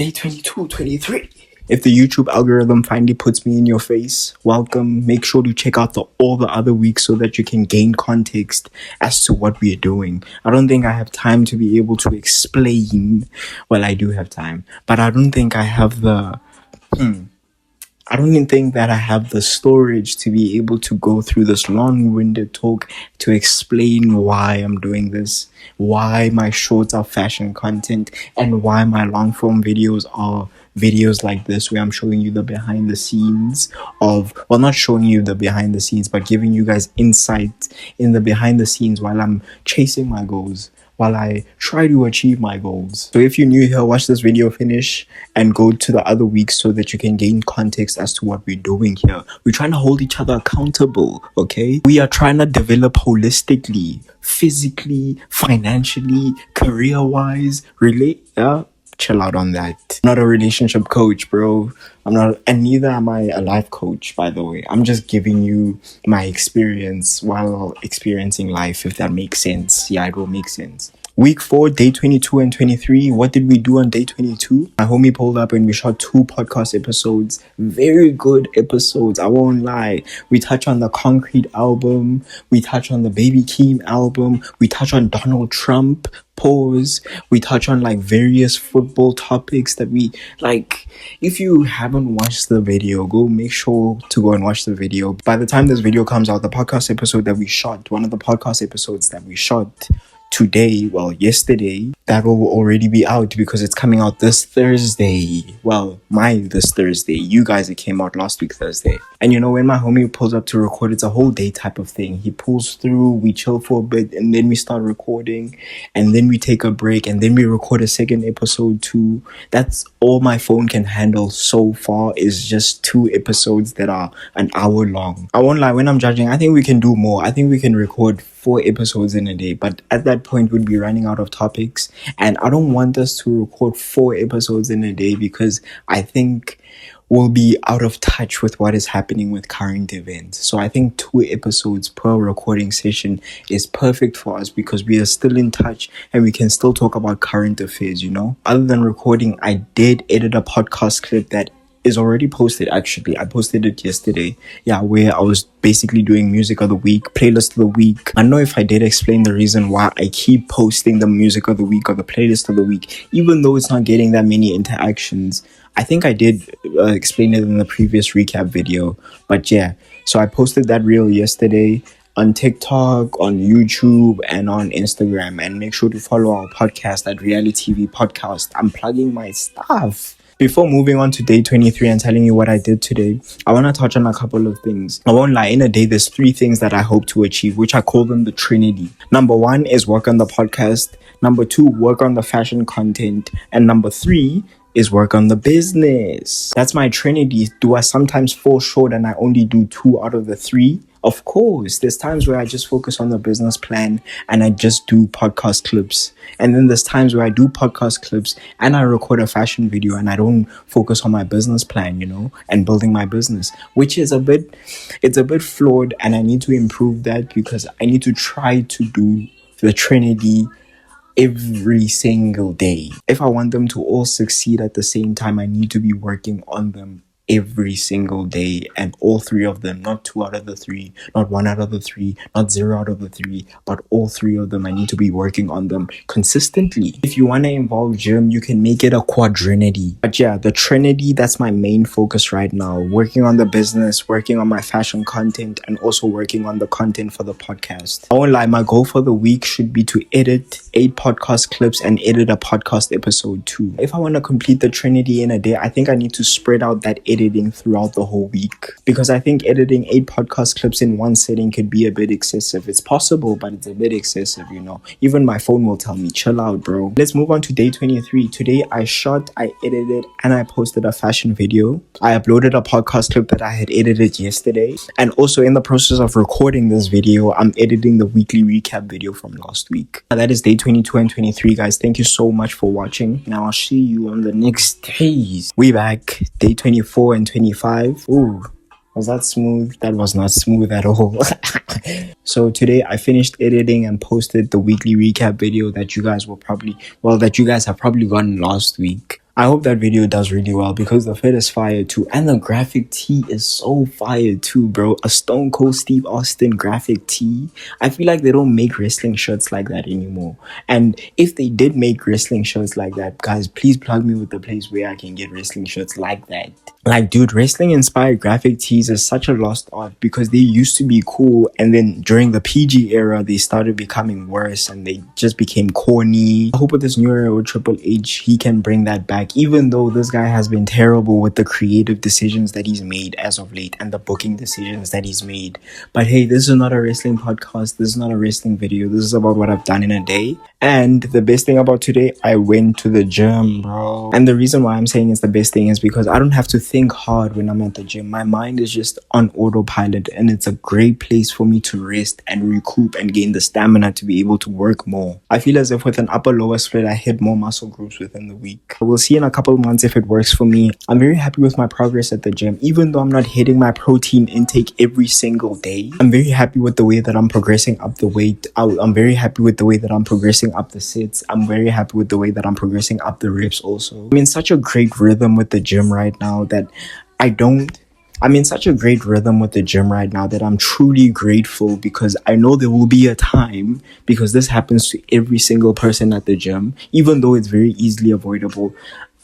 Day 22, 23. If the YouTube algorithm finally puts me in your face, welcome. Make sure to check out all the other weeks so that you can gain context as to what we are doing. I don't think I have time to be able to explain. Well, I do have time, but I don't think I have I don't even think that I have the storage to be able to go through this long-winded talk to explain why I'm doing this, why my shorts are fashion content, and why my long-form videos are videos like this where I'm showing you the behind the scenes of, well, not showing you the behind the scenes, but giving you guys insight in the behind the scenes while I'm chasing my goals, while I try to achieve my goals. So if you're new here, watch this video finish and go to the other weeks so that you can gain context as to what we're doing here. We're trying to hold each other accountable, okay? We are trying to develop holistically, physically, financially, career-wise, chill out on that. I'm not a relationship coach, bro. I'm not, and neither am I a life coach, by the way. I'm just giving you my experience while experiencing life, if that makes sense. Yeah, it will make sense. Week 4, day 22 and 23. What did we do on day 22? My homie pulled up and we shot 2 podcast episodes. Very good episodes, I won't lie. We touch on the Concrete album. We touch on the Baby Keem album. We touch on Donald Trump. Pause. We touch on like various football topics that we like. If you haven't watched the video, make sure to go and watch the video. By the time this video comes out, the podcast episode that we shot, one of the podcast episodes that we shot today, well, yesterday, that will already be out because it's coming out this Thursday. Well, this Thursday. You guys, it came out last week Thursday. And you know, when my homie pulls up to record, it's a whole day type of thing. He pulls through, we chill for a bit, and then we start recording, and then we take a break, and then we record a second episode too. That's all my phone can handle so far, is just 2 episodes that are an hour long. I won't lie, when I'm judging, I think we can do more. I think we can record 4 episodes in a day, but at that point we'd be running out of topics, and I don't want us to record 4 episodes in a day because I think we'll be out of touch with what is happening with current events. So I think 2 episodes per recording session is perfect for us because we are still in touch and we can still talk about current affairs, you know. Other than recording, I did edit a podcast clip that is already posted. Actually, I posted it yesterday, where I was basically doing music of the week, playlist of the week. I don't know if I did explain the reason why I keep posting the music of the week or the playlist of the week, even though it's not getting that many interactions. I think I did explain it in the previous recap video, but yeah, so I posted that reel yesterday on TikTok, on YouTube, and on Instagram. And make sure to follow our podcast at Reality TV Podcast. I'm plugging my stuff. Before moving on to day 23 and telling you what I did today, I want to touch on a couple of things. I won't lie, in a day, there's 3 things that I hope to achieve, which I call them the trinity. Number 1 is work on the podcast. Number 2, work on the fashion content. And number 3 is work on the business. That's my trinity. Do I sometimes fall short and I only do 2 out of the 3? Of course, there's times where I just focus on the business plan and I just do podcast clips. And then there's times where I do podcast clips and I record a fashion video and I don't focus on my business plan, you know, and building my business, which is it's a bit flawed, and I need to improve that because I need to try to do the trinity every single day. If I want them to all succeed at the same time, I need to be working on them every single day, and all 3 of them, not 2 out of the 3, not 1 out of the 3, not 0 out of the 3, but all 3 of them. I need to be working on them consistently. If you want to involve gym, you can make it a quadrinity. But yeah, the trinity, that's my main focus right now. Working on the business, working on my fashion content, and also working on the content for the podcast. I won't lie, my goal for the week should be to edit 8 podcast clips and edit a podcast episode too. If I want to complete the trinity in a day, I think I need to spread out that editing throughout the whole week, because I think editing 8 podcast clips in one sitting could be a bit excessive. It's possible, but it's a bit excessive, you know. Even my phone will tell me, chill out, bro. Let's move on to day 23. Today I shot, I edited, and I posted a fashion video. I uploaded a podcast clip that I had edited yesterday, and also in the process of recording this video, I'm editing the weekly recap video from last week. That is day 22 and 23, guys. Thank you so much for watching. Now I'll see you on the next days. We back, day 24 and 25. Ooh, was that smooth? That was not smooth at all. So today I finished editing and posted the weekly recap video that you guys have probably gotten last week. I hope that video does really well because the fit is fire too. And the graphic tee is so fire too, bro. A Stone Cold Steve Austin graphic tee. I feel like they don't make wrestling shirts like that anymore. And if they did make wrestling shirts like that, guys, please plug me with the place where I can get wrestling shirts like that. Like, dude, wrestling inspired graphic tees is such a lost art because they used to be cool, and then during the PG era, they started becoming worse and they just became corny. I hope with this new era with Triple H, he can bring that back, even though this guy has been terrible with the creative decisions that he's made as of late and the booking decisions that he's made. But hey, this is not a wrestling podcast. This is not a wrestling video. This is about what I've done in a day. And the best thing about today, I went to the gym, bro. And the reason why I'm saying it's the best thing is because I don't have to think hard when I'm at the gym. My mind is just on autopilot, and it's a great place for me to rest and recoup and gain the stamina to be able to work more. I feel as if with an upper lower split, I hit more muscle groups within the week. We'll see in a couple of months if it works for me. I'm very happy with my progress at the gym, even though I'm not hitting my protein intake every single day. I'm very happy with the way that I'm progressing up the weight. I'm very happy with the way that I'm progressing up the sets. I'm very happy with the way that I'm progressing up the reps also. I'm in such a great rhythm with the gym right now that I'm in such a great rhythm with the gym right now that I'm truly grateful, because I know there will be a time, because this happens to every single person at the gym, even though it's very easily avoidable.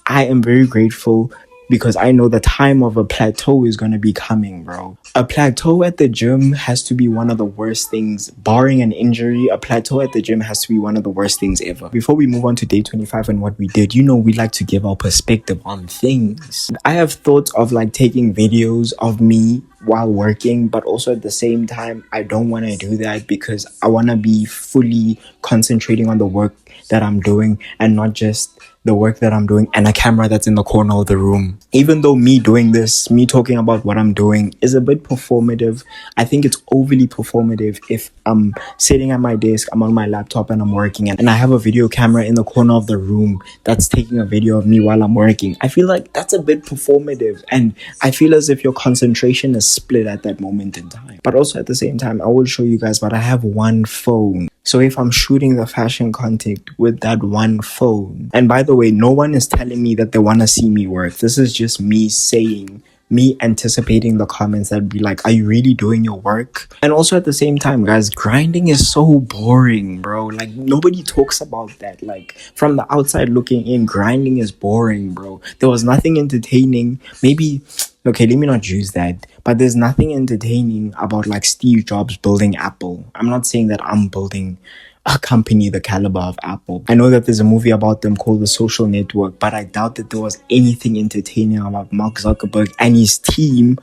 I am very grateful because I know the time of a plateau is going to be coming, bro. A plateau at the gym has to be one of the worst things, barring an injury. A plateau at the gym has to be one of the worst things ever. Before we move on to day 25 and what we did, we like to give our perspective on things. I have thought of like taking videos of me while working, but also at the same time, I don't want to do that because I want to be fully concentrating on the work that I'm doing and not just the work that I'm doing and a camera that's in the corner of the room. Even though me doing this, me talking about what I'm doing is a bit performative, I think it's overly performative if I'm sitting at my desk, I'm on my laptop and I'm working, and I have a video camera in the corner of the room that's taking a video of me while I'm working. I feel like that's a bit performative, and I feel as if your concentration is split at that moment in time. But also at the same time, I will show you guys, but I have one phone. So if I'm shooting the fashion content with that one phone, and by the way, no one is telling me that they want to see me work. This is just me saying, me anticipating the comments that be like, are you really doing your work? And also at the same time, guys, grinding is so boring, bro. Like, nobody talks about that. Like, from the outside looking in, grinding is boring, bro. There was nothing entertaining. Maybe, okay, let me not use that. But there's nothing entertaining about like Steve Jobs building Apple. I'm not saying that I'm building a company the caliber of Apple. I know that there's a movie about them called The Social Network, but I doubt that there was anything entertaining about Mark Zuckerberg and his team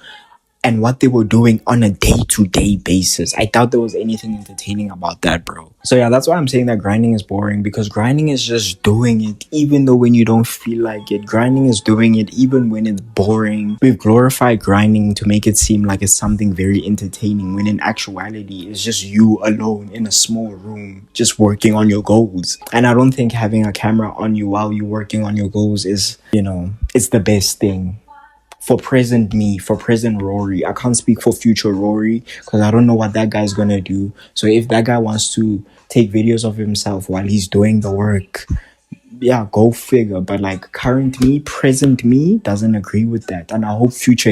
and what they were doing on a day-to-day basis. I doubt there was anything entertaining about that, bro. So yeah, that's why I'm saying that grinding is boring, because grinding is just doing it even though when you don't feel like it. Grinding is doing it even when it's boring. We've glorified grinding to make it seem like it's something very entertaining, when in actuality it's just you alone in a small room just working on your goals. And I don't think having a camera on you while you're working on your goals is, it's the best thing. For present me, for present Rory. I can't speak for future Rory because I don't know what that guy's gonna do. So if that guy wants to take videos of himself while he's doing the work, yeah, go figure. But like current me, present me doesn't agree with that. And I hope future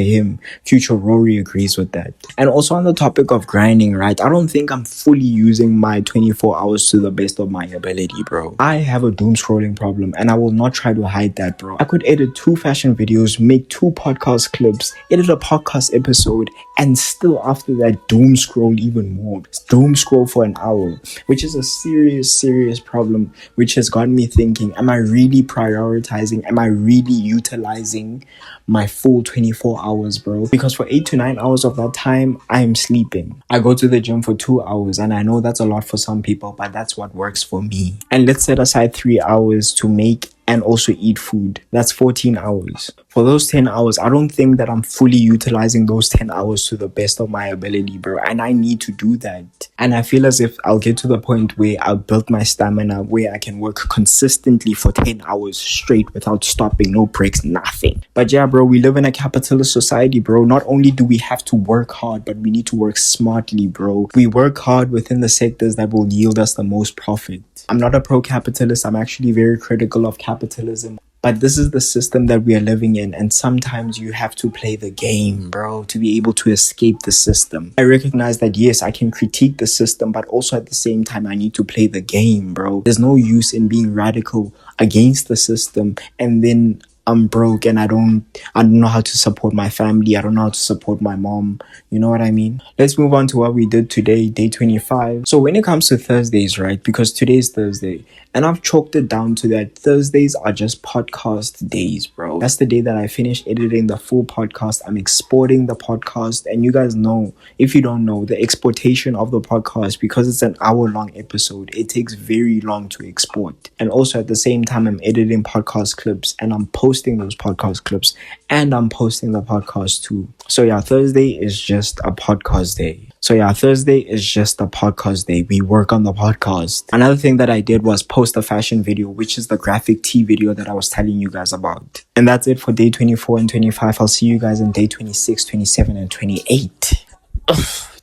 Rory agrees with that. And also on the topic of grinding, right? I don't think I'm fully using my 24 hours to the best of my ability, bro. I have a doom scrolling problem and I will not try to hide that, bro. I could edit 2 fashion videos, make 2 podcast clips, edit a podcast episode, and still after that doom scroll even more. Doom scroll for an hour, which is a serious problem, which has got me thinking, am I really prioritizing? Am I really utilizing my full 24 hours, bro? Because for 8 to 9 hours of that time, I'm sleeping. I go to the gym for 2 hours, and I know that's a lot for some people, but that's what works for me. And let's set aside 3 hours to make and also eat food. That's 14 hours. For those 10 hours, I don't think that I'm fully utilizing those 10 hours to the best of my ability, bro. And I need to do that. And I feel as if I'll get to the point where I'll build my stamina, where I can work consistently for 10 hours straight without stopping, no breaks, nothing. But yeah, bro, we live in a capitalist society, bro. Not only do we have to work hard, but we need to work smartly, bro. We work hard within the sectors that will yield us the most profit. I'm not a pro-capitalist. I'm actually very critical of capitalism. But this is the system that we are living in, and sometimes you have to play the game, bro, to be able to escape the system. I recognize that yes, I can critique the system, but also at the same time I need to play the game, bro. There's no use in being radical against the system and then I'm broke and I don't know how to support my family. I don't know how to support my mom. You know what I mean? Let's move on to what we did today, day 25. So when it comes to Thursdays, right? Because today's Thursday, and I've chalked it down to that Thursdays are just podcast days, bro. That's the day that I finish editing the full podcast. I'm exporting the podcast. And you guys know, if you don't know, the exportation of the podcast, because it's an hour-long episode, it takes very long to export. And also at the same time, I'm editing podcast clips and I'm posting those podcast clips and I'm posting the podcast too. So yeah, Thursday is just a podcast day. We work on the podcast. Another thing that I did was post a fashion video, which is the graphic tee video that I was telling you guys about. And that's it for day 24 and 25. I'll see you guys in day 26, 27, and 28.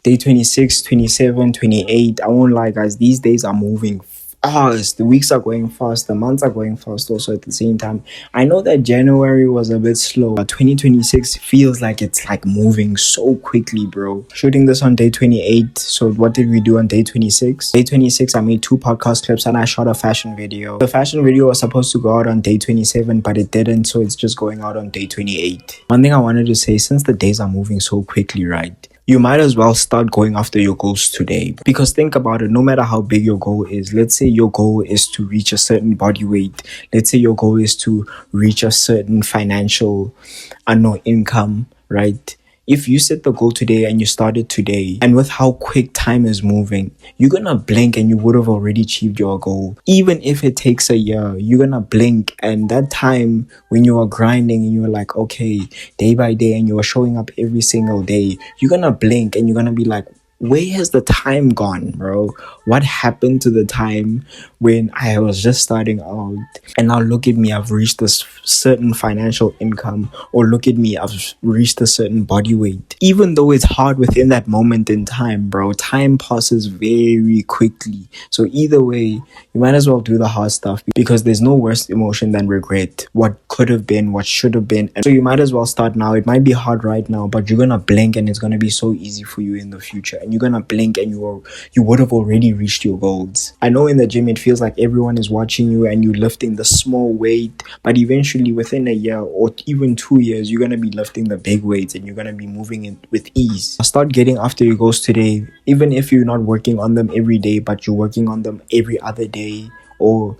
Day 26, 27, 28. I won't lie, guys. These days are moving fast. The weeks are going fast. The months are going fast also at the same time. I know that January was a bit slow, but 2026 feels like it's like moving so quickly, bro. Shooting this on day 28. So what did we do on day 26? Day 26, I made 2 podcast clips and I shot a fashion video. The fashion video was supposed to go out on day 27, but it didn't. So it's just going out on day 28. One thing I wanted to say, since the days are moving so quickly, right? You might as well start going after your goals today. Because think about it, no matter how big your goal is, let's say your goal is to reach a certain body weight. Let's say your goal is to reach a certain financial, income, right? If you set the goal today and you start it today, and with how quick time is moving, you're gonna blink and you would have already achieved your goal. Even if it takes a year, you're gonna blink, and that time when you are grinding and you're like, okay, day by day, and you are showing up every single day, you're gonna blink and you're gonna be like, where has the time gone, bro? What happened to the time when I was just starting out? And now look at me, I've reached this certain financial income, or look at me, I've reached a certain body weight. Even though it's hard within that moment in time, bro, time passes very quickly. So either way, you might as well do the hard stuff, because there's no worse emotion than regret. What could have been, what should have been. And so you might as well start now. It might be hard right now, but you're gonna blink and it's gonna be so easy for you in the future. And you're gonna blink and you would have already reached your goals. I know in the gym it feels like everyone is watching you and you're lifting the small weight, but eventually within a year or even 2 years, you're gonna be lifting the big weights and you're gonna be moving it with ease. Start getting after your goals today, even if you're not working on them every day, but you're working on them every other day, or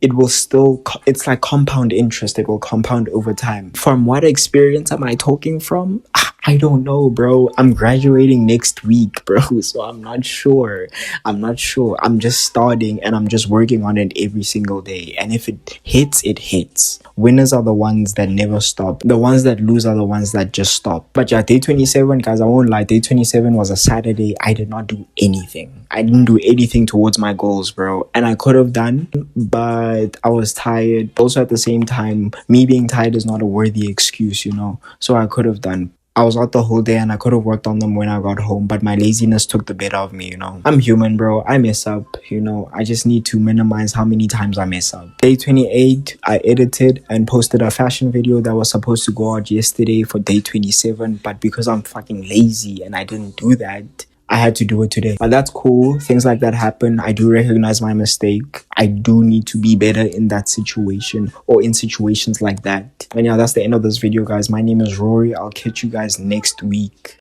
it will still, it's like compound interest. It will compound over time. From what experience am I talking from? I don't know, bro. I'm graduating next week, bro. So I'm not sure. I'm just starting and I'm just working on it every single day. And if it hits, it hits. Winners are the ones that never stop. The ones that lose are the ones that just stop. But yeah, day 27, guys, I won't lie. Day 27 was a Saturday. I did not do anything. I didn't do anything towards my goals, bro. And I could have done, but I was tired. Also at the same time, me being tired is not a worthy excuse, you know. So I could have done. I was out the whole day and I could have worked on them when I got home, but my laziness took the better of me, you know. I'm human, bro. I mess up, you know. I just need to minimize how many times I mess up. Day 28, I edited and posted a fashion video that was supposed to go out yesterday for day 27, but because I'm fucking lazy and I didn't do that, I had to do it today. But that's cool. Things like that happen. I do recognize my mistake. I do need to be better in that situation, or in situations like that. And yeah, that's the end of this video, guys. My name is Rory. I'll catch you guys next week.